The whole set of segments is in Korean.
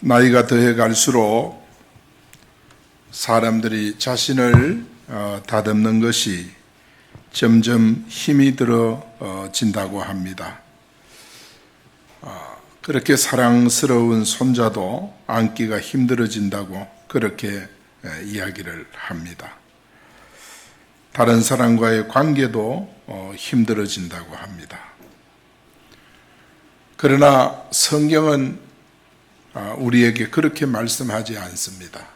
나이가 더해 갈수록 사람들이 자신을 다듬는 것이 점점 힘이 들어진다고 합니다. 그렇게 사랑스러운 손자도 안기가 힘들어진다고 그렇게 이야기를 합니다. 다른 사람과의 관계도 힘들어진다고 합니다. 그러나 성경은 우리에게 그렇게 말씀하지 않습니다.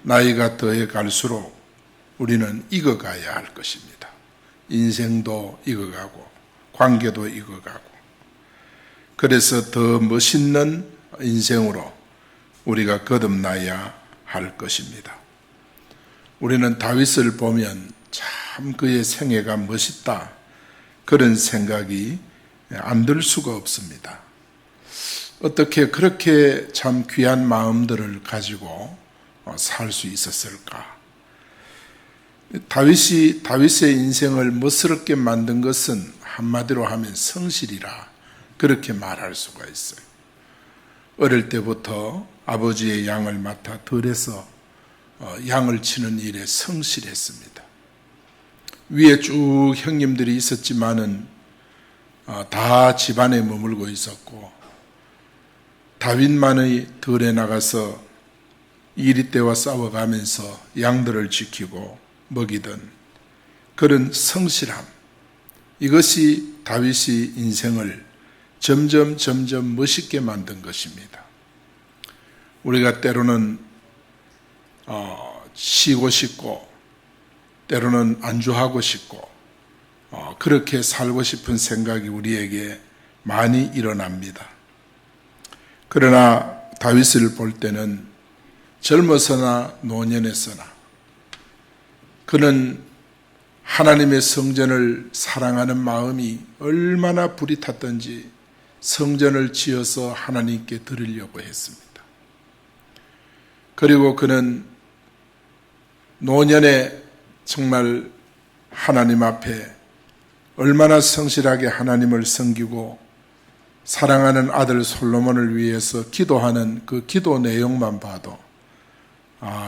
나이가 더해 갈수록 우리는 익어가야 할 것입니다. 인생도 익어가고 관계도 익어가고, 그래서 더 멋있는 인생으로 우리가 거듭나야 할 것입니다. 우리는 다윗을 보면 참 그의 생애가 멋있다, 그런 생각이 안 들 수가 없습니다. 어떻게 그렇게 참 귀한 마음들을 가지고 살 수 있었을까? 다윗의 인생을 멋스럽게 만든 것은 한마디로 하면 성실이라 그렇게 말할 수가 있어요. 어릴 때부터 아버지의 양을 맡아 들에서 양을 치는 일에 성실했습니다. 위에 쭉 형님들이 있었지만은 다 집안에 머물고 있었고, 다윗만의 들에 나가서 이리떼와 싸워가면서 양들을 지키고 먹이던 그런 성실함, 이것이 다윗의 인생을 점점 멋있게 만든 것입니다. 우리가 때로는 쉬고 싶고 때로는 안주하고 싶고 그렇게 살고 싶은 생각이 우리에게 많이 일어납니다. 그러나 다윗을 볼 때는 젊어서나 노년에서나 그는 하나님의 성전을 사랑하는 마음이 얼마나 불이 탔던지 성전을 지어서 하나님께 드리려고 했습니다. 그리고 그는 노년에 정말 하나님 앞에 얼마나 성실하게 하나님을 섬기고 사랑하는 아들 솔로몬을 위해서 기도하는 그 기도 내용만 봐도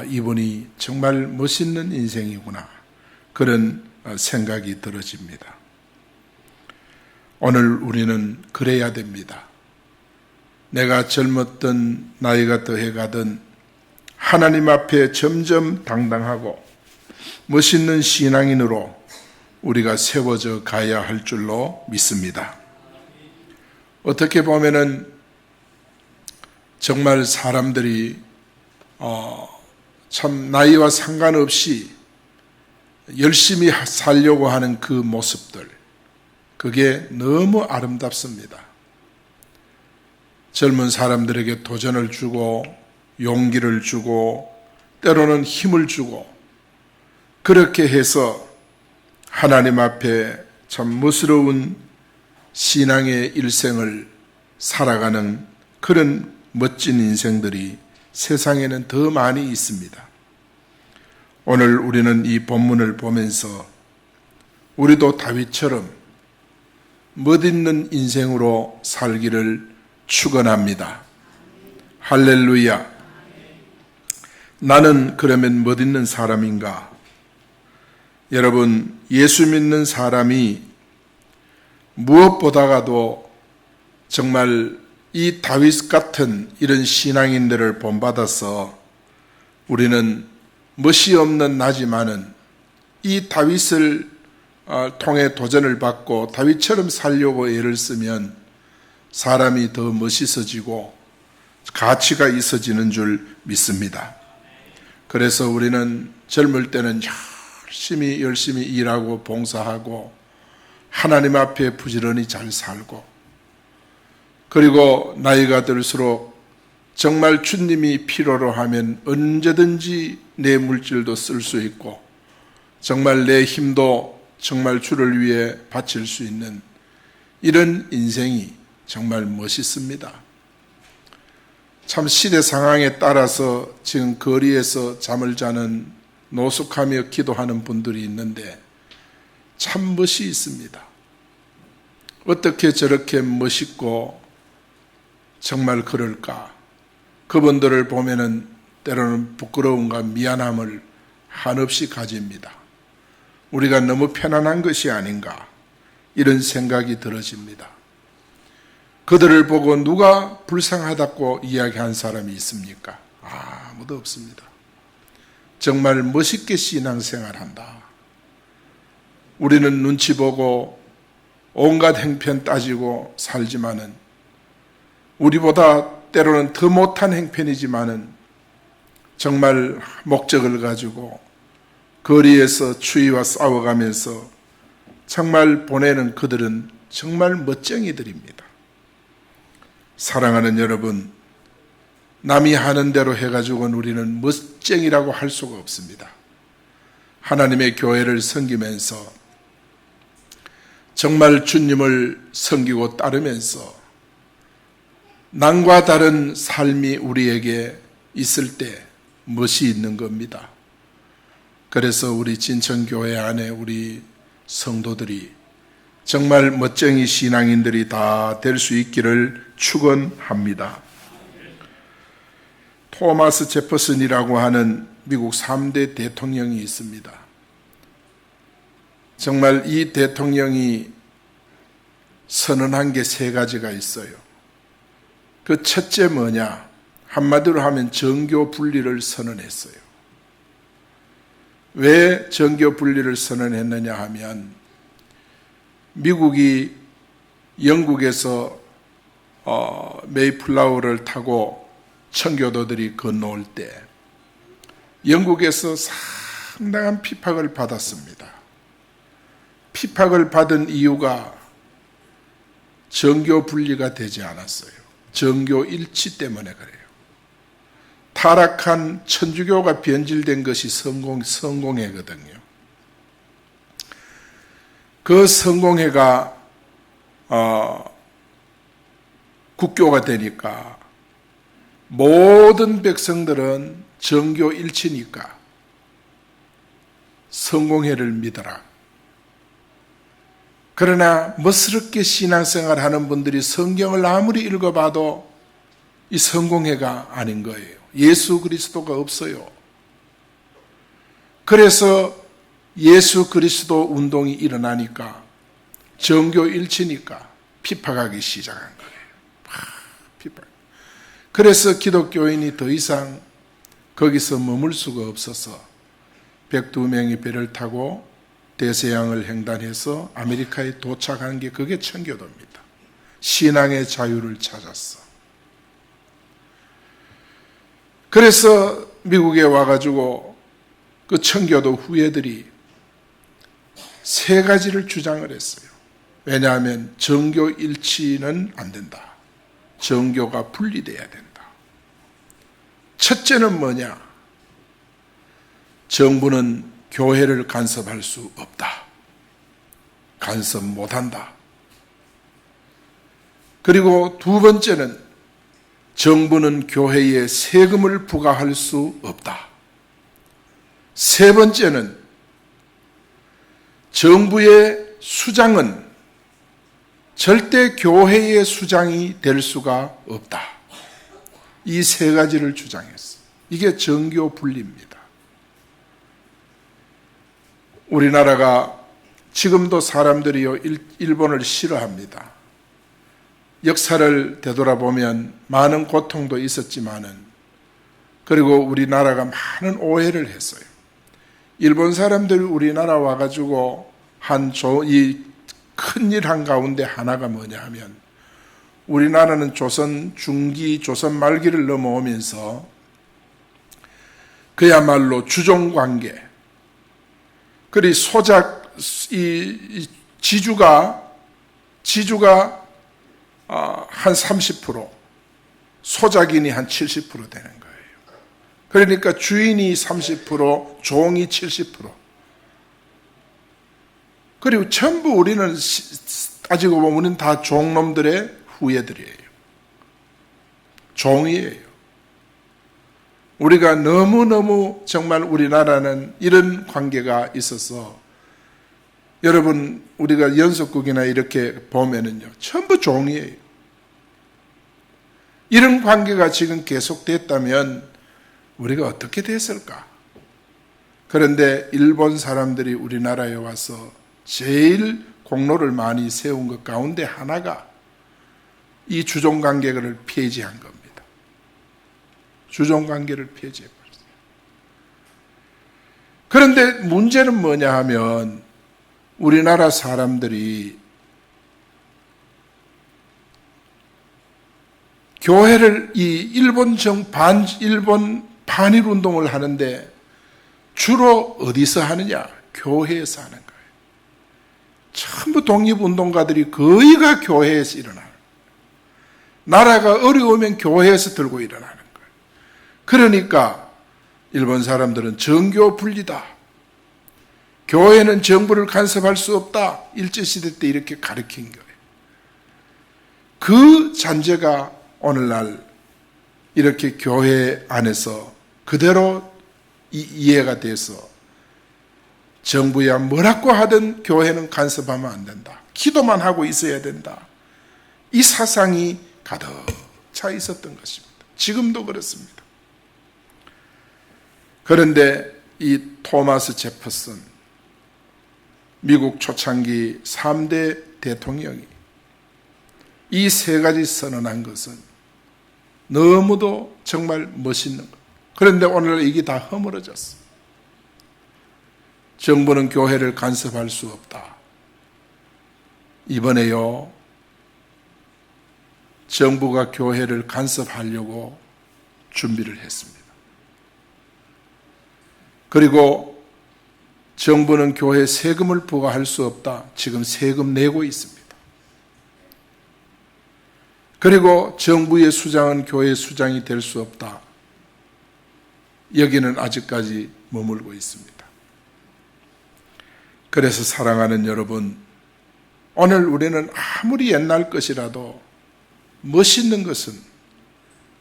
이분이 정말 멋있는 인생이구나, 그런 생각이 들어집니다. 오늘 우리는 그래야 됩니다. 내가 젊었던 나이가 더해가던 하나님 앞에 점점 당당하고 멋있는 신앙인으로 우리가 세워져 가야 할 줄로 믿습니다. 어떻게 보면은 정말 사람들이 참 나이와 상관없이 열심히 살려고 하는 그 모습들, 그게 너무 아름답습니다. 젊은 사람들에게 도전을 주고 용기를 주고 때로는 힘을 주고, 그렇게 해서 하나님 앞에 참 멋스러운 신앙의 일생을 살아가는 그런 멋진 인생들이 세상에는 더 많이 있습니다. 오늘 우리는 이 본문을 보면서 우리도 다윗처럼 멋있는 인생으로 살기를 축원합니다. 할렐루야. 나는 그러면 멋있는 사람인가? 여러분, 예수 믿는 사람이 무엇보다가도 정말 이 다윗 같은 이런 신앙인들을 본받아서 우리는 멋이 없는 나지만은 이 다윗을 통해 도전을 받고 다윗처럼 살려고 애를 쓰면 사람이 더 멋있어지고 가치가 있어지는 줄 믿습니다. 그래서 우리는 젊을 때는 열심히 일하고 봉사하고 하나님 앞에 부지런히 잘 살고, 그리고 나이가 들수록 정말 주님이 필요로 하면 언제든지 내 물질도 쓸 수 있고 정말 내 힘도 정말 주를 위해 바칠 수 있는 이런 인생이 정말 멋있습니다. 참 시대 상황에 따라서 지금 거리에서 잠을 자는 노숙하며 기도하는 분들이 있는데 참 멋이 있습니다. 어떻게 저렇게 멋있고 정말 그럴까? 그분들을 보면은 때로는 부끄러움과 미안함을 한없이 가집니다. 우리가 너무 편안한 것이 아닌가 이런 생각이 들어집니다. 그들을 보고 누가 불쌍하다고 이야기한 사람이 있습니까? 아무도 없습니다. 정말 멋있게 신앙생활한다. 우리는 눈치 보고 온갖 행편 따지고 살지만은 우리보다 때로는 더 못한 행편이지만은 정말 목적을 가지고 거리에서 추위와 싸워가면서 정말 보내는 그들은 정말 멋쟁이들입니다. 사랑하는 여러분, 남이 하는 대로 해가지고는 우리는 멋쟁이라고 할 수가 없습니다. 하나님의 교회를 섬기면서 정말 주님을 섬기고 따르면서 남과 다른 삶이 우리에게 있을 때 멋이 있는 겁니다. 그래서 우리 진천교회 안에 우리 성도들이 정말 멋쟁이 신앙인들이 다 될 수 있기를 축원합니다. 토마스 제퍼슨이라고 하는 미국 3대 대통령이 있습니다. 정말 이 대통령이 선언한 게 3가지가 있어요. 그 첫째 뭐냐? 한마디로 하면 정교 분리를 선언했어요. 왜 정교 분리를 선언했느냐 하면 미국이 영국에서 메이플라워를 타고 청교도들이 건너올 때 영국에서 상당한 핍박을 받았습니다. 핍박을 받은 이유가 정교 분리가 되지 않았어요. 정교 일치 때문에 그래요. 타락한 천주교가 변질된 것이 성공회거든요. 그 성공회가 국교가 되니까 모든 백성들은 정교 일치니까 성공회를 믿어라. 그러나 멋스럽게 신앙생활 하는 분들이 성경을 아무리 읽어봐도 이 성공회가 아닌 거예요. 예수 그리스도가 없어요. 그래서 예수 그리스도 운동이 일어나니까 정교 일치니까 핍박하기 시작한 거예요. 핍박. 그래서 기독교인이 더 이상 거기서 머물 수가 없어서 102명이 배를 타고 대서양을 횡단해서 아메리카에 도착한 게 그게 청교도입니다. 신앙의 자유를 찾았어. 그래서 미국에 와가지고 그 청교도 후예들이 3가지를 주장을 했어요. 왜냐하면 정교 일치는 안 된다. 정교가 분리돼야 된다. 첫째는 뭐냐? 정부는 교회를 간섭할 수 없다. 간섭 못한다. 그리고 2번째는 정부는 교회에 세금을 부과할 수 없다. 3번째는 정부의 수장은 절대 교회의 수장이 될 수가 없다. 이 3가지를 주장했어. 이게 정교 분리입니다. 우리나라가 지금도 사람들이요 일본을 싫어합니다. 역사를 되돌아보면 많은 고통도 있었지만은 그리고 우리나라가 많은 오해를 했어요. 일본 사람들이 우리나라 와가지고 이 큰일 한 가운데 하나가 뭐냐 하면 우리나라는 조선 중기, 조선 말기를 넘어오면서 그야말로 주종관계, 그리고 이 지주가 한 30%, 소작인이 한 70% 되는 거예요. 그러니까 주인이 30%, 종이 70%. 그리고 전부 우리는 따지고 보면 우리는 다 종놈들의 후예들이에요. 종이에요. 우리가 너무너무 정말 우리나라는 이런 관계가 있어서 여러분 우리가 연속국이나 이렇게 보면은요 전부 종이에요. 이런 관계가 지금 계속됐다면 우리가 어떻게 됐을까? 그런데 일본 사람들이 우리나라에 와서 제일 공로를 많이 세운 것 가운데 하나가 이 주종관계를 폐지한 겁니다. 주종관계를 폐지해버렸어요. 그런데 문제는 뭐냐 하면 우리나라 사람들이 교회를 이 일본 반일 운동을 하는데 주로 어디서 하느냐? 교회에서 하는 거예요. 전부 독립운동가들이 거의가 교회에서 일어나는 거예요. 나라가 어려우면 교회에서 들고 일어나는 거예요. 그러니까 일본 사람들은 정교 분리다. 교회는 정부를 간섭할 수 없다. 일제시대 때 이렇게 가르친 거예요. 그 잔재가 오늘날 이렇게 교회 안에서 그대로 이해가 돼서 정부야 뭐라고 하든 교회는 간섭하면 안 된다. 기도만 하고 있어야 된다. 이 사상이 가득 차 있었던 것입니다. 지금도 그렇습니다. 그런데 이 토마스 제퍼슨, 미국 초창기 3대 대통령이 이 세 가지 선언한 것은 너무도 정말 멋있는 것. 그런데 오늘 이게 다 허물어졌어. 정부는 교회를 간섭할 수 없다. 이번에요, 정부가 교회를 간섭하려고 준비를 했습니다. 그리고 정부는 교회 세금을 부과할 수 없다. 지금 세금 내고 있습니다. 그리고 정부의 수장은 교회 수장이 될 수 없다. 여기는 아직까지 머물고 있습니다. 그래서 사랑하는 여러분, 오늘 우리는 아무리 옛날 것이라도 멋있는 것은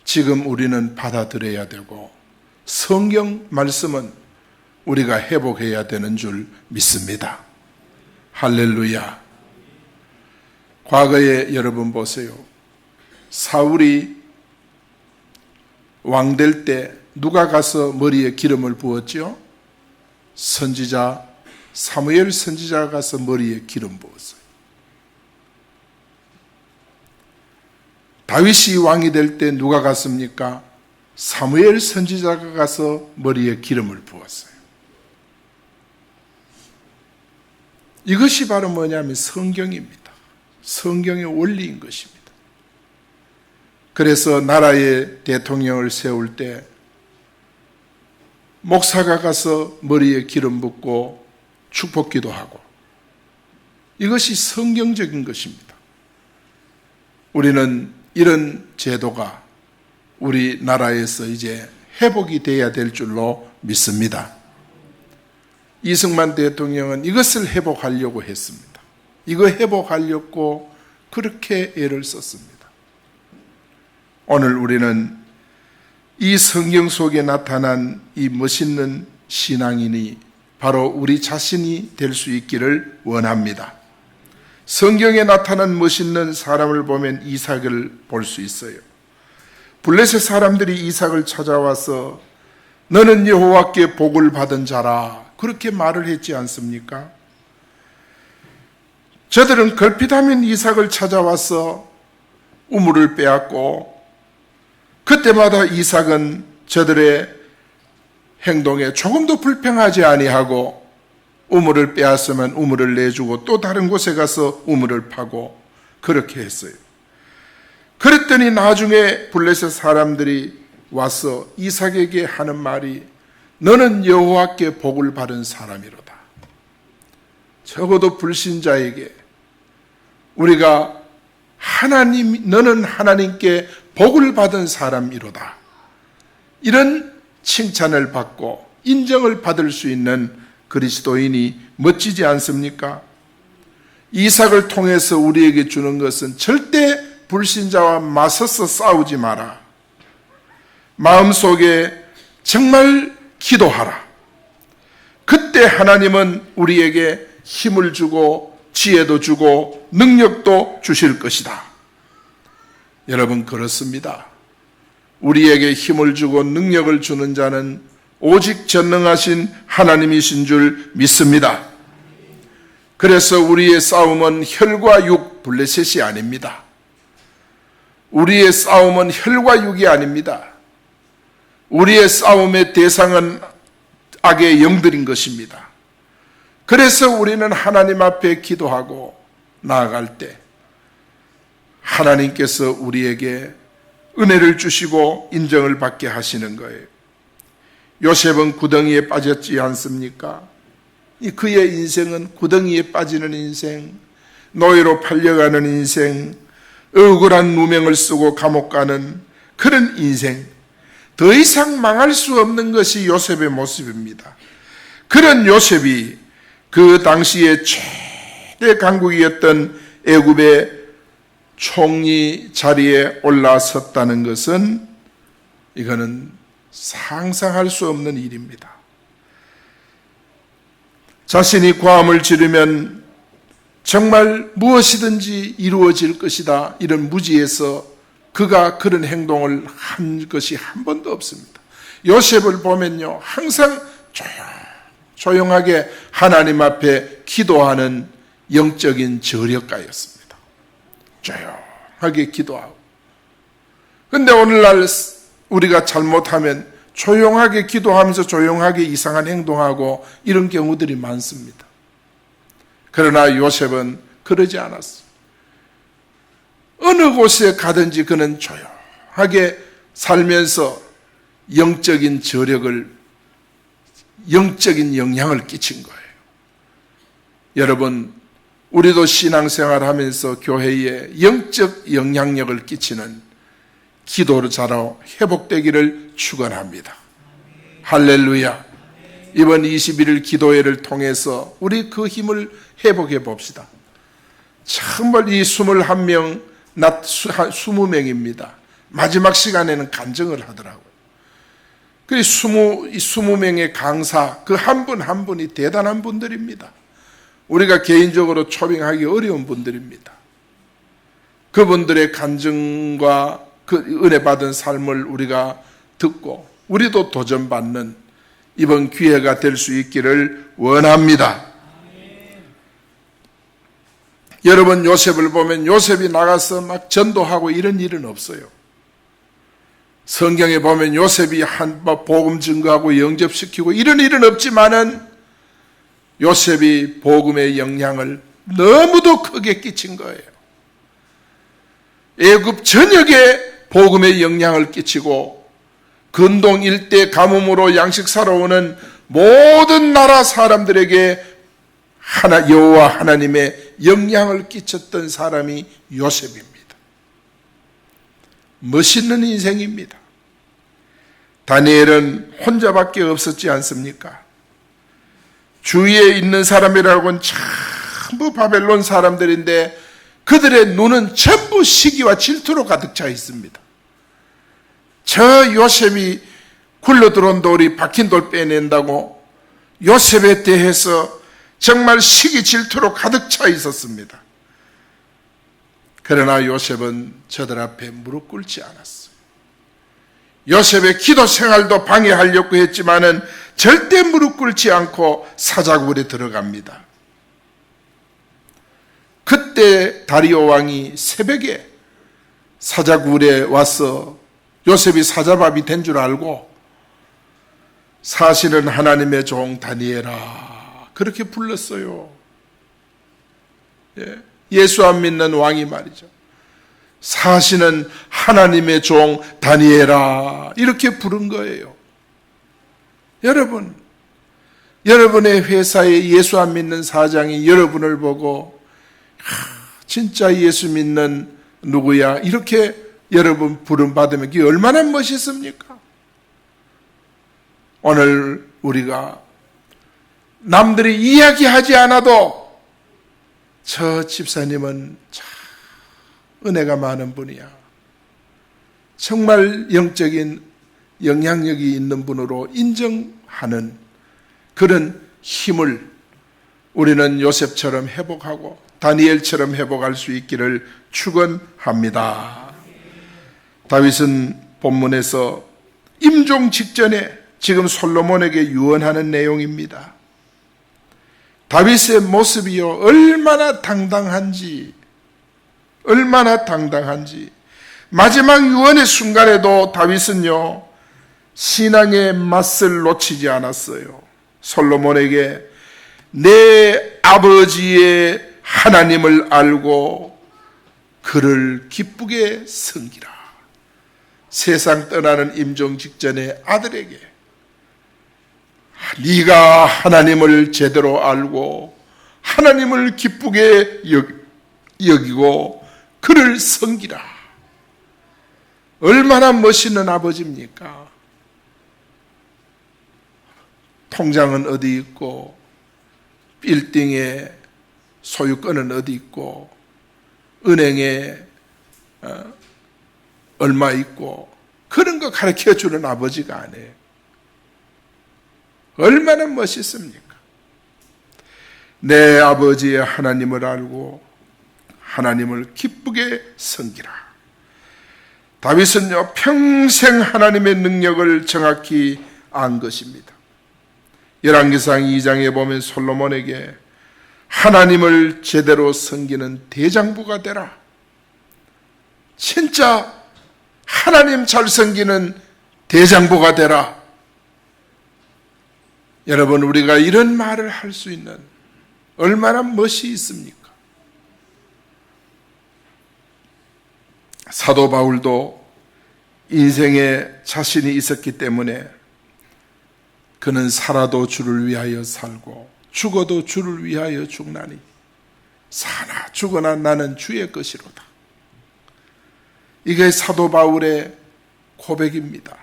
지금 우리는 받아들여야 되고 성경 말씀은 우리가 회복해야 되는 줄 믿습니다. 할렐루야. 과거에 여러분 보세요. 사울이 왕 될 때 누가 가서 머리에 기름을 부었죠? 선지자 사무엘 선지자가 가서 머리에 기름 부었어요. 다윗이 왕이 될 때 누가 갔습니까? 사무엘 선지자가 가서 머리에 기름을 부었어요. 이것이 바로 뭐냐면 성경입니다. 성경의 원리인 것입니다. 그래서 나라의 대통령을 세울 때 목사가 가서 머리에 기름 붓고 축복기도 하고, 이것이 성경적인 것입니다. 우리는 이런 제도가 우리나라에서 이제 회복이 돼야 될 줄로 믿습니다. 이승만 대통령은 이것을 회복하려고 했습니다. 이거 회복하려고 그렇게 애를 썼습니다. 오늘 우리는 이 성경 속에 나타난 이 멋있는 신앙인이 바로 우리 자신이 될 수 있기를 원합니다. 성경에 나타난 멋있는 사람을 보면 이삭을 볼 수 있어요. 블레셋 사람들이 이삭을 찾아와서 너는 여호와께 복을 받은 자라 그렇게 말을 했지 않습니까? 저들은 걸핏하면 이삭을 찾아와서 우물을 빼앗고, 그때마다 이삭은 저들의 행동에 조금도 불평하지 아니하고 우물을 빼앗으면 우물을 내주고 또 다른 곳에 가서 우물을 파고 그렇게 했어요. 그랬더니 나중에 블레셋 사람들이 와서 이삭에게 하는 말이 너는 여호와께 복을 받은 사람이로다. 적어도 불신자에게 우리가 너는 하나님께 복을 받은 사람이로다. 이런 칭찬을 받고 인정을 받을 수 있는 그리스도인이 멋지지 않습니까? 이삭을 통해서 우리에게 주는 것은 절대 불신자와 맞서서 싸우지 마라. 마음속에 정말 기도하라. 그때 하나님은 우리에게 힘을 주고 지혜도 주고 능력도 주실 것이다. 여러분, 그렇습니다. 우리에게 힘을 주고 능력을 주는 자는 오직 전능하신 하나님이신 줄 믿습니다. 그래서 우리의 싸움은 혈과 육, 블레셋이 아닙니다. 우리의 싸움은 혈과 육이 아닙니다. 우리의 싸움의 대상은 악의 영들인 것입니다. 그래서 우리는 하나님 앞에 기도하고 나아갈 때 하나님께서 우리에게 은혜를 주시고 인정을 받게 하시는 거예요. 요셉은 구덩이에 빠졌지 않습니까? 그의 인생은 구덩이에 빠지는 인생, 노예로 팔려가는 인생, 억울한 누명을 쓰고 감옥 가는 그런 인생, 더 이상 망할 수 없는 것이 요셉의 모습입니다. 그런 요셉이 그 당시에 최대 강국이었던 애굽의 총리 자리에 올라섰다는 것은 이거는 상상할 수 없는 일입니다. 자신이 고함을 지르면 정말 무엇이든지 이루어질 것이다, 이런 무지에서 그가 그런 행동을 한 것이 한 번도 없습니다. 요셉을 보면요, 항상 조용하게 하나님 앞에 기도하는 영적인 저력가였습니다. 조용하게 기도하고. 그런데 오늘날 우리가 잘못하면 조용하게 기도하면서 조용하게 이상한 행동하고 이런 경우들이 많습니다. 그러나 요셉은 그러지 않았어요. 어느 곳에 가든지 그는 조용하게 살면서 영적인 저력을, 영적인 영향을 끼친 거예요. 여러분, 우리도 신앙생활 하면서 교회에 영적 영향력을 끼치는 기도로 자로 회복되기를 축원합니다. 할렐루야. 이번 21일 기도회를 통해서 우리 그 힘을 회복해 봅시다. 정말 이 21명, 낮 20명입니다. 마지막 시간에는 간증을 하더라고요. 그 20명의 강사, 그 한 분 한 분이 대단한 분들입니다. 우리가 개인적으로 초빙하기 어려운 분들입니다. 그분들의 간증과 그 은혜 받은 삶을 우리가 듣고 우리도 도전받는 이번 기회가 될 수 있기를 원합니다. 여러분, 요셉을 보면 요셉이 나가서 막 전도하고 이런 일은 없어요. 성경에 보면 요셉이 복음 증거하고 영접시키고 이런 일은 없지만은 요셉이 복음의 영향을 너무도 크게 끼친 거예요. 애굽 전역에 복음의 영향을 끼치고 근동 일대 가뭄으로 양식 사러 오는 모든 나라 사람들에게 여호와 하나님의 영향을 끼쳤던 사람이 요셉입니다. 멋있는 인생입니다. 다니엘은 혼자밖에 없었지 않습니까? 주위에 있는 사람이라고는 전부 바벨론 사람들인데 그들의 눈은 전부 시기와 질투로 가득 차 있습니다. 저 요셉이 굴러들어온 돌이 박힌 돌 빼낸다고 요셉에 대해서 정말 시기 질투로 가득 차 있었습니다. 그러나 요셉은 저들 앞에 무릎 꿇지 않았어요. 요셉의 기도 생활도 방해하려고 했지만은 절대 무릎 꿇지 않고 사자굴에 들어갑니다. 그때 다리오 왕이 새벽에 사자굴에 와서 요셉이 사자밥이 된 줄 알고 사실은 하나님의 종 다니엘아 그렇게 불렀어요. 예수 안 믿는 왕이 말이죠. 사실은 하나님의 종 다니엘아 이렇게 부른 거예요. 여러분, 여러분의 회사에 예수 안 믿는 사장이 여러분을 보고 진짜 예수 믿는 누구야 이렇게 여러분 부름받으면 그게 얼마나 멋있습니까? 오늘 우리가 남들이 이야기하지 않아도 저 집사님은 참 은혜가 많은 분이야. 정말 영적인 영향력이 있는 분으로 인정하는 그런 힘을 우리는 요셉처럼 회복하고 다니엘처럼 회복할 수 있기를 축원합니다. 다윗은 본문에서 임종 직전에 지금 솔로몬에게 유언하는 내용입니다. 다윗의 모습이요 얼마나 당당한지 마지막 유언의 순간에도 다윗은요 신앙의 맛을 놓치지 않았어요. 솔로몬에게 내 아버지의 하나님을 알고 그를 기쁘게 섬기라. 세상 떠나는 임종 직전에 아들에게 네가 하나님을 제대로 알고 하나님을 기쁘게 여기고 그를 섬기라. 얼마나 멋있는 아버지입니까? 통장은 어디 있고 빌딩에 소유권은 어디 있고 은행에 얼마 있고 그런 거 가르쳐주는 아버지가 아니에요. 얼마나 멋있습니까? 내 아버지의 하나님을 알고 하나님을 기쁘게 섬기라. 다윗은요 평생 하나님의 능력을 정확히 안 것입니다. 열왕기상 2장에 보면 솔로몬에게 하나님을 제대로 섬기는 대장부가 되라. 진짜 하나님 잘 섬기는 대장부가 되라. 여러분, 우리가 이런 말을 할 수 있는 얼마나 멋이 있습니까? 사도 바울도 인생에 자신이 있었기 때문에 그는 살아도 주를 위하여 살고 죽어도 주를 위하여 죽나니 사나 죽어나 나는 주의 것이로다. 이게 사도 바울의 고백입니다.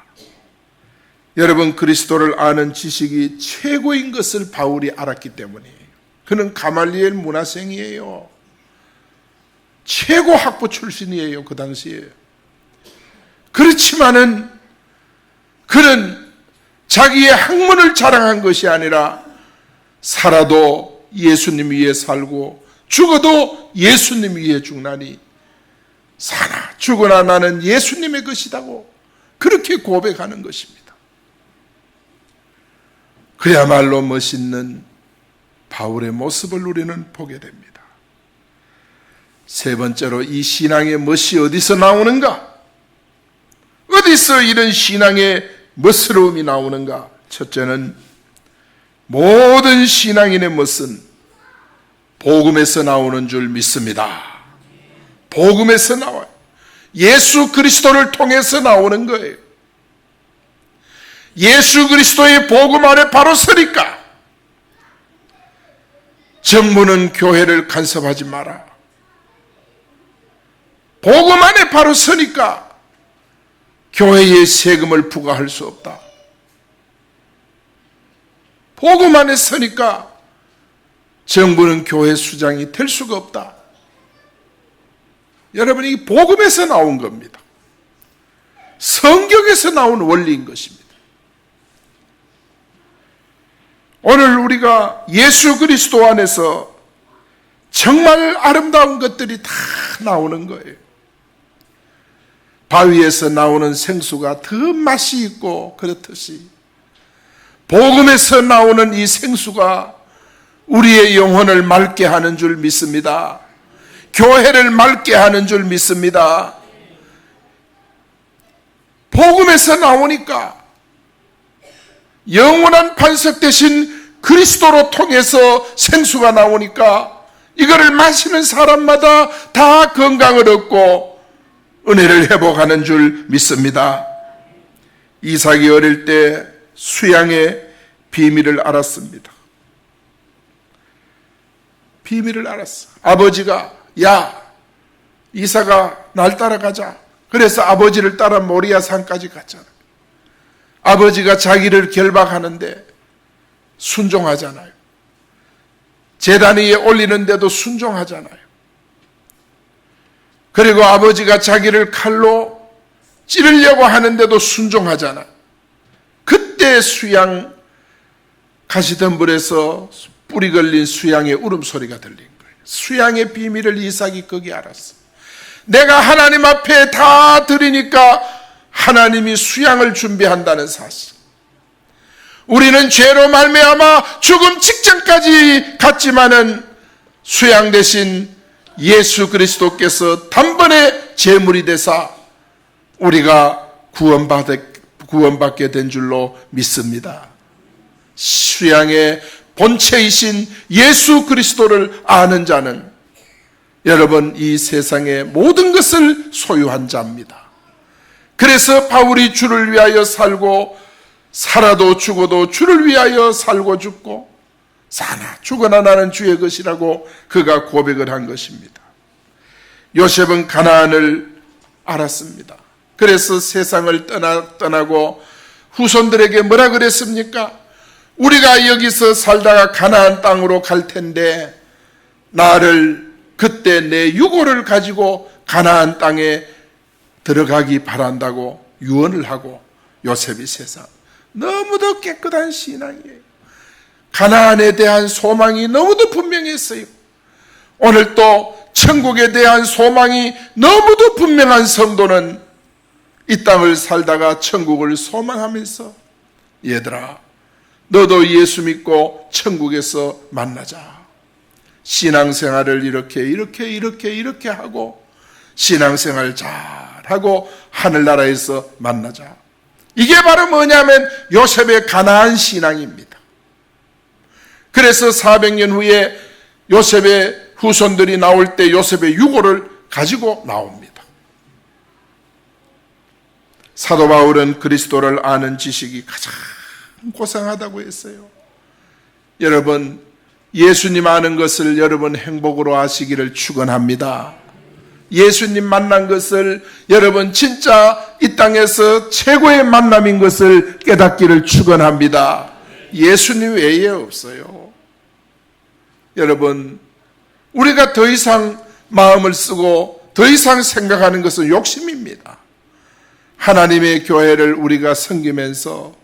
여러분, 그리스도를 아는 지식이 최고인 것을 바울이 알았기 때문이에요. 그는 가말리엘 문화생이에요. 최고 학부 출신이에요, 그 당시에. 그렇지만은 그는 자기의 학문을 자랑한 것이 아니라 살아도 예수님 위에 살고 죽어도 예수님 위에 죽나니 사나 죽으나 나는 예수님의 것이다고 그렇게 고백하는 것입니다. 그야말로 멋있는 바울의 모습을 우리는 보게 됩니다. 세 번째로, 이 신앙의 멋이 어디서 나오는가? 어디서 이런 신앙의 멋스러움이 나오는가? 첫째는 모든 신앙인의 멋은 복음에서 나오는 줄 믿습니다. 복음에서 나와요. 예수 그리스도를 통해서 나오는 거예요. 예수 그리스도의 복음 안에 바로 서니까 정부는 교회를 간섭하지 마라. 복음 안에 바로 서니까 교회에 세금을 부과할 수 없다. 복음 안에 서니까 정부는 교회 수장이 될 수가 없다. 여러분, 이 복음에서 나온 겁니다. 성경에서 나온 원리인 것입니다. 오늘 우리가 예수 그리스도 안에서 정말 아름다운 것들이 다 나오는 거예요. 바위에서 나오는 생수가 더 맛이 있고 그렇듯이 복음에서 나오는 이 생수가 우리의 영혼을 맑게 하는 줄 믿습니다. 교회를 맑게 하는 줄 믿습니다. 복음에서 나오니까 영원한 반석 대신 그리스도로 통해서 생수가 나오니까 이거를 마시는 사람마다 다 건강을 얻고 은혜를 회복하는 줄 믿습니다. 이삭이 어릴 때 수양의 비밀을 알았습니다. 비밀을 알았어. 아버지가, 야, 이삭아, 날 따라가자. 그래서 아버지를 따라 모리아 산까지 갔잖아요. 아버지가 자기를 결박하는데 순종하잖아요. 제단 위에 올리는데도 순종하잖아요. 그리고 아버지가 자기를 칼로 찌르려고 하는데도 순종하잖아요. 그때 수양 가시덤불에서 뿌리 걸린 수양의 울음소리가 들린 거예요. 수양의 비밀을 이삭이 거기 알았어. 내가 하나님 앞에 다 드리니까 하나님이 수양을 준비한다는 사실. 우리는 죄로 말미암아 죽음 직전까지 갔지만은 수양 대신 예수 그리스도께서 단번에 제물이 되사 우리가 구원받게 된 줄로 믿습니다. 수양의 본체이신 예수 그리스도를 아는 자는 여러분 이 세상의 모든 것을 소유한 자입니다. 그래서 바울이 주를 위하여 살고 살아도 죽어도 주를 위하여 살고 죽고 사나 죽어나 나는 주의 것이라고 그가 고백을 한 것입니다. 요셉은 가나안을 알았습니다. 그래서 세상을 떠나고 후손들에게 뭐라 그랬습니까? 우리가 여기서 살다가 가나안 땅으로 갈 텐데 나를 그때 내 유고를 가지고 가나안 땅에 들어가기 바란다고 유언을 하고 요셉이 세상 너무도 깨끗한 신앙이에요. 가나안에 대한 소망이 너무도 분명했어요. 오늘 또 천국에 대한 소망이 너무도 분명한 성도는 이 땅을 살다가 천국을 소망하면서 얘들아 너도 예수 믿고 천국에서 만나자. 신앙생활을 이렇게 하고 신앙생활 잘하고 하늘나라에서 만나자. 이게 바로 뭐냐면 요셉의 가나안 신앙입니다. 그래서 400년 후에 요셉의 후손들이 나올 때 요셉의 유고를 가지고 나옵니다. 사도 바울은 그리스도를 아는 지식이 가장 고상하다고 했어요. 여러분 예수님 아는 것을 여러분 행복으로 하시기를 축원합니다. 예수님 만난 것을 여러분 진짜 이 땅에서 최고의 만남인 것을 깨닫기를 축원합니다. 예수님 외에 없어요. 여러분 우리가 더 이상 마음을 쓰고 더 이상 생각하는 것은 욕심입니다. 하나님의 교회를 우리가 섬기면서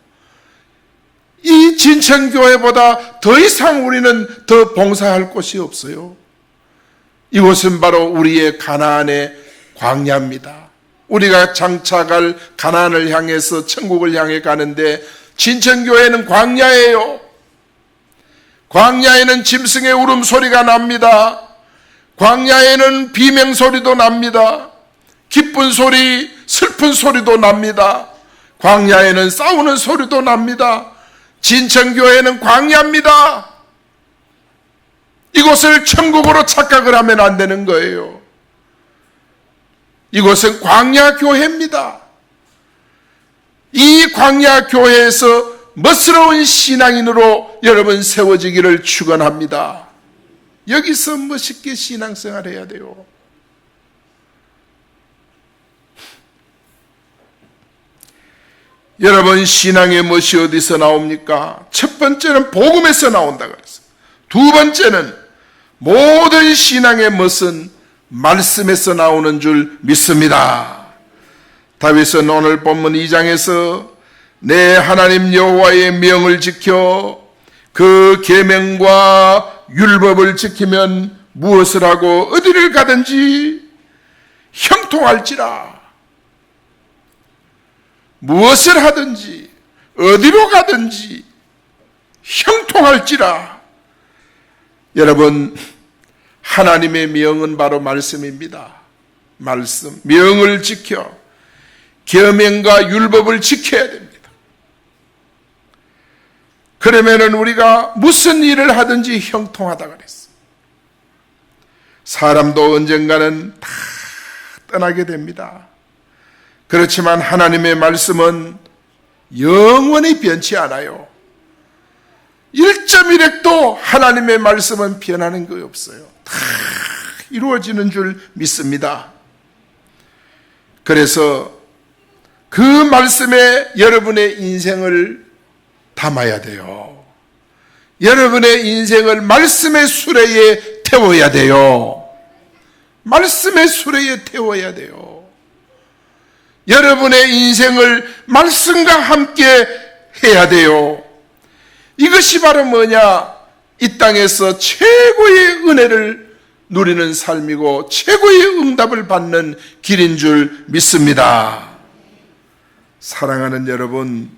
이 진천교회보다 더 이상 우리는 더 봉사할 곳이 없어요. 이곳은 바로 우리의 가나안의 광야입니다. 우리가 장차갈 가나안을 향해서 천국을 향해 가는데 진천교회는 광야예요. 광야에는 짐승의 울음소리가 납니다. 광야에는 비명소리도 납니다. 기쁜 소리, 슬픈 소리도 납니다. 광야에는 싸우는 소리도 납니다. 진천교회는 광야입니다. 이곳을 천국으로 착각을 하면 안 되는 거예요. 이곳은 광야교회입니다. 이 광야교회에서 멋스러운 신앙인으로 여러분 세워지기를 축원합니다. 여기서 멋있게 신앙생활 해야 돼요. 여러분 신앙의 멋이 어디서 나옵니까? 첫 번째는 복음에서 나온다 그랬어요. 두 번째는 모든 신앙의 멋은 말씀에서 나오는 줄 믿습니다. 다윗은 오늘 본문 2장에서 내 하나님 여호와의 명을 지켜 그 계명과 율법을 지키면 무엇을 하고 어디를 가든지 형통할지라. 무엇을 하든지 어디로 가든지 형통할지라. 여러분 하나님의 명은 바로 말씀입니다. 말씀, 명을 지켜 계명과 율법을 지켜야 됩니다. 그러면은 우리가 무슨 일을 하든지 형통하다 그랬어. 사람도 언젠가는 다 떠나게 됩니다. 그렇지만 하나님의 말씀은 영원히 변치 않아요. 1.1핵도 하나님의 말씀은 변하는 거 없어요. 다 이루어지는 줄 믿습니다. 그래서 그 말씀에 여러분의 인생을 담아야 돼요. 여러분의 인생을 말씀의 수레에 태워야 돼요. 말씀의 수레에 태워야 돼요. 여러분의 인생을 말씀과 함께 해야 돼요. 이것이 바로 뭐냐? 이 땅에서 최고의 은혜를 누리는 삶이고 최고의 응답을 받는 길인 줄 믿습니다. 사랑하는 여러분,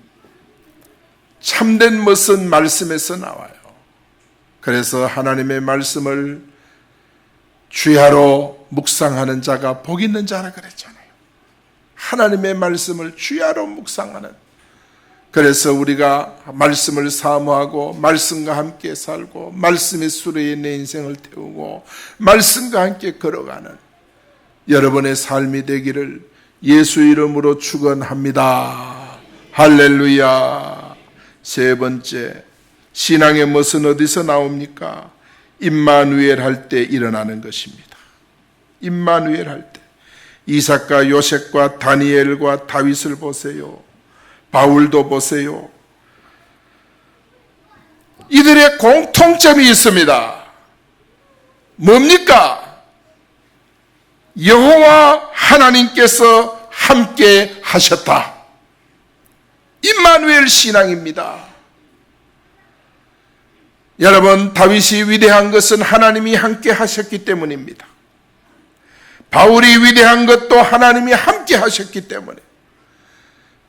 참된 것은 말씀에서 나와요. 그래서 하나님의 말씀을 주야로 묵상하는 자가 복 있는 자라 그랬잖아요. 하나님의 말씀을 주야로 묵상하는, 그래서 우리가 말씀을 사모하고 말씀과 함께 살고 말씀의 수레에 내 인생을 태우고 말씀과 함께 걸어가는 여러분의 삶이 되기를 예수 이름으로 축원합니다. 할렐루야. 세 번째, 신앙의 멋은 어디서 나옵니까? 임마누엘 할 때 일어나는 것입니다. 임마누엘 할 때. 이삭과 요셉과 다니엘과 다윗을 보세요. 바울도 보세요. 이들의 공통점이 있습니다. 뭡니까? 여호와 하나님께서 함께 하셨다. 임마누엘 신앙입니다. 여러분, 다윗이 위대한 것은 하나님이 함께 하셨기 때문입니다. 바울이 위대한 것도 하나님이 함께 하셨기 때문에,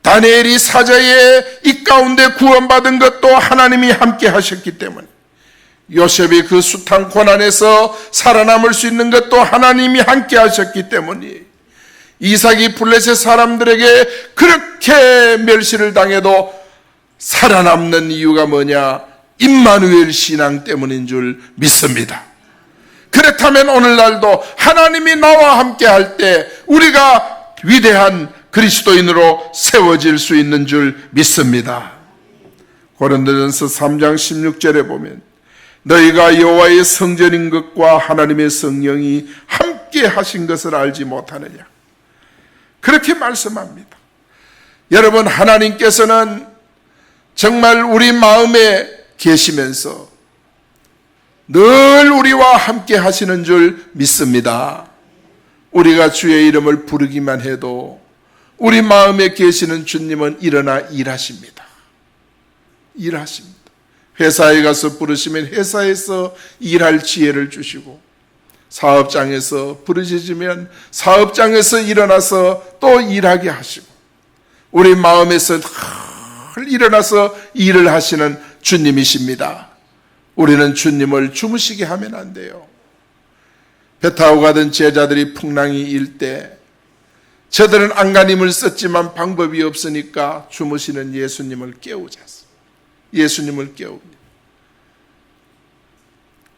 다니엘이 사자의 입 가운데 구원받은 것도 하나님이 함께 하셨기 때문에, 요셉이 그 숱한 고난에서 살아남을 수 있는 것도 하나님이 함께 하셨기 때문에, 이삭이 블레셋 사람들에게 그렇게 멸시를 당해도 살아남는 이유가 뭐냐? 임마누엘 신앙 때문인 줄 믿습니다. 그렇다면 오늘날도 하나님이 나와 함께 할 때 우리가 위대한 그리스도인으로 세워질 수 있는 줄 믿습니다. 고린도전서 3장 16절에 보면 너희가 여호와의 성전인 것과 하나님의 성령이 함께 하신 것을 알지 못하느냐, 그렇게 말씀합니다. 여러분, 하나님께서는 정말 우리 마음에 계시면서 늘 우리와 함께 하시는 줄 믿습니다. 우리가 주의 이름을 부르기만 해도 우리 마음에 계시는 주님은 일어나 일하십니다. 일하십니다. 회사에 가서 부르시면 회사에서 일할 지혜를 주시고, 사업장에서 부르시면 사업장에서 일어나서 또 일하게 하시고, 우리 마음에서 늘 일어나서 일을 하시는 주님이십니다. 우리는 주님을 주무시게 하면 안 돼요. 배 타고 가던 제자들이 풍랑이 일 때 저들은 안간힘을 썼지만 방법이 없으니까 주무시는 예수님을 깨우자서 예수님을 깨웁니다.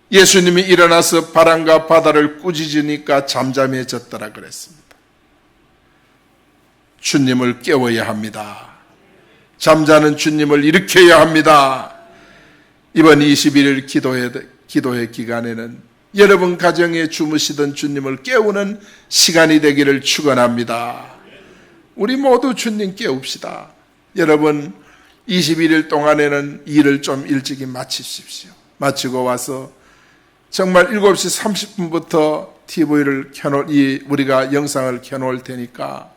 예수님이 일어나서 바람과 바다를 꾸짖으니까 잠잠해졌더라 그랬습니다. 주님을 깨워야 합니다. 잠자는 주님을 일으켜야 합니다. 이번 21일 기도회 기간에는 여러분 가정에 주무시던 주님을 깨우는 시간이 되기를 축원합니다. 우리 모두 주님 깨웁시다. 여러분, 21일 동안에는 일을 좀 일찍이 마치십시오. 마치고 와서 정말 7시 30분부터 TV를 우리가 영상을 켜놓을 테니까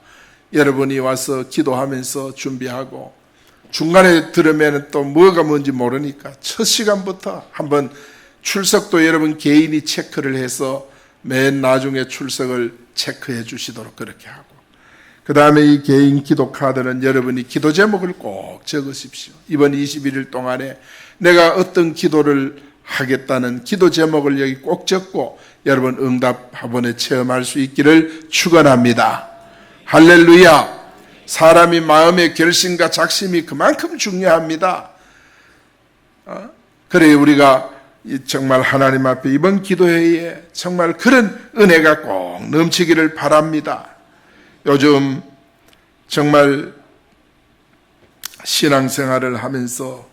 여러분이 와서 기도하면서 준비하고, 중간에 들으면 또 뭐가 뭔지 모르니까 첫 시간부터 한번 출석도 여러분 개인이 체크를 해서 맨 나중에 출석을 체크해 주시도록 그렇게 하고, 그 다음에 이 개인 기도 카드는 여러분이 기도 제목을 꼭 적으십시오. 이번 21일 동안에 내가 어떤 기도를 하겠다는 기도 제목을 여기 꼭 적고 여러분 응답 학원에 체험할 수 있기를 축원합니다. 할렐루야. 사람이 마음의 결심과 작심이 그만큼 중요합니다. 그래 우리가 정말 하나님 앞에 이번 기도회에 정말 그런 은혜가 꼭 넘치기를 바랍니다. 요즘 정말 신앙생활을 하면서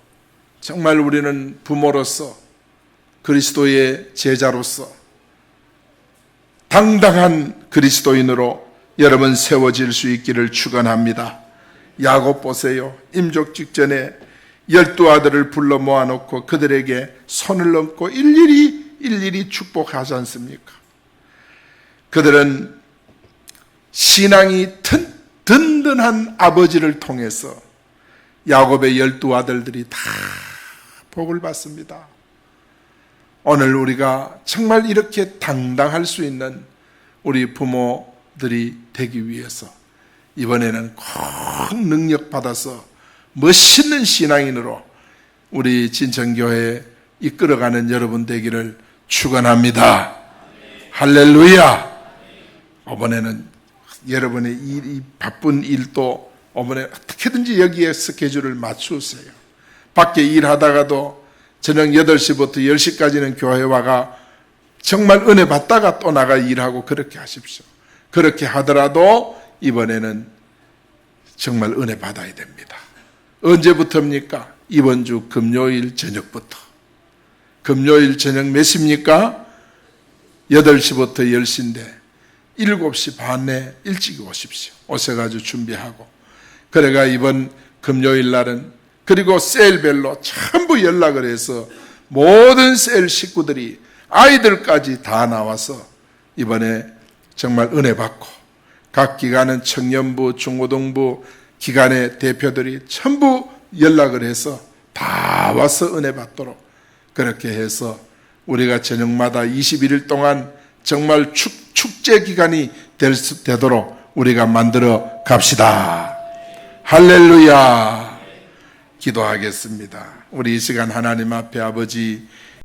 정말 우리는 부모로서 그리스도의 제자로서 당당한 그리스도인으로 여러분 세워질 수 있기를 축원합니다. 야곱 보세요. 임종 직전에 12아들을 불러 모아놓고 그들에게 손을 얹고 일일이 축복하지 않습니까? 그들은 신앙이 든든한 아버지를 통해서 야곱의 12아들들이 다 복을 받습니다. 오늘 우리가 정말 이렇게 당당할 수 있는 우리 부모들이 되기 위해서 이번에는 큰 능력 받아서 멋있는 신앙인으로 우리 진천교회에 이끌어가는 여러분 되기를 축원합니다. 할렐루야. 이번에는 여러분의 이 바쁜 일도 이번에 어떻게든지 여기에 스케줄을 맞추세요. 밖에 일하다가도 저녁 8시부터 10시까지는 교회 와가 정말 은혜 받다가 또 나가 일하고 그렇게 하십시오. 그렇게 하더라도 이번에는 정말 은혜 받아야 됩니다. 언제부터입니까? 이번 주 금요일 저녁부터. 금요일 저녁 몇 시입니까? 8시부터 10시인데 7시 반에 일찍 오십시오. 오셔가지고 준비하고. 그래가 이번 금요일 날은 그리고 셀별로 전부 연락을 해서 모든 셀 식구들이 아이들까지 다 나와서 이번에 정말 은혜 받고 각 기관은 청년부, 중고등부 기관의 대표들이 전부 연락을 해서 다 와서 은혜 받도록 그렇게 해서 우리가 저녁마다 21일 동안 정말 축제 기간이 되도록 우리가 만들어 갑시다. 할렐루야. 기도하겠습니다. 우리 이 시간 하나님 앞에 아버지